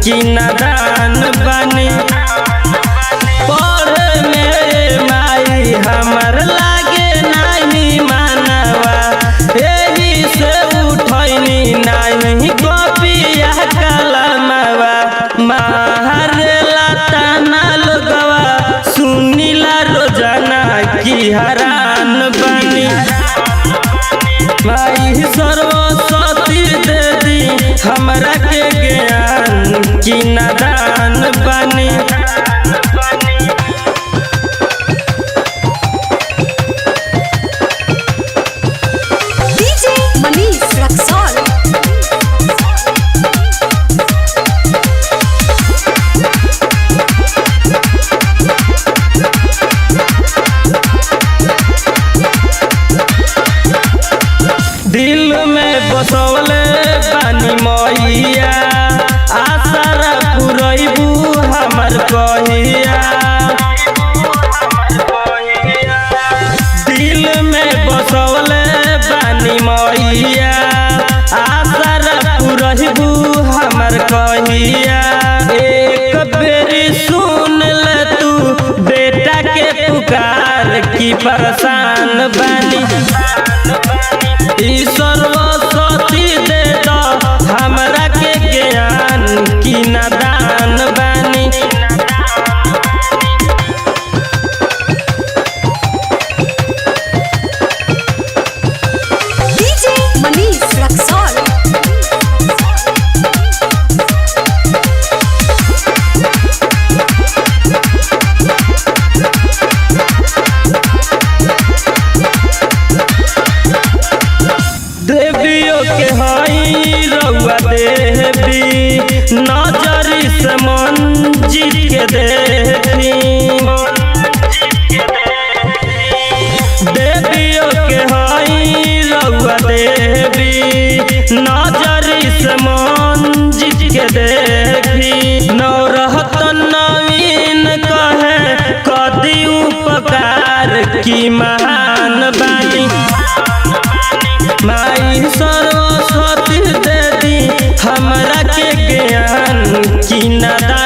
कि नादान बनी। पढ़े में माई हमर लागे नहीं मानवा, एही से उठैनी नहीं कॉपिया कलमवा। मारेला ताना लोगवा सुनीला रोजाना की हरान बनी। माई सरस्वती दे दी हमरा के ज्ञान कि नादान बनी। डीजे मनीष रक्सौल। दिल में बसवले बानी मैया, आशा पुरैबू हमर कहिया। दिल में बसवले बानी मैया, आशा पुरैबू हमर कहिया। एक बेरी सुन ले तू बेटा के पुकार की परेशान बानी। सरस्वती दे दो हमरा के ज्ञान कि नादान बनी। डीजे मनीष रक्सौल। देवियों के हई रउआ देवी, नजरी से मन जीत के देवी। देवियों के हई रउआ देवी, नजरी से मन जीत के देवी। नवरत्न नवीन कहे कदी उपकार की महान बानी। माई सरस्वती दे दी हमरा के ज्ञान कि नादान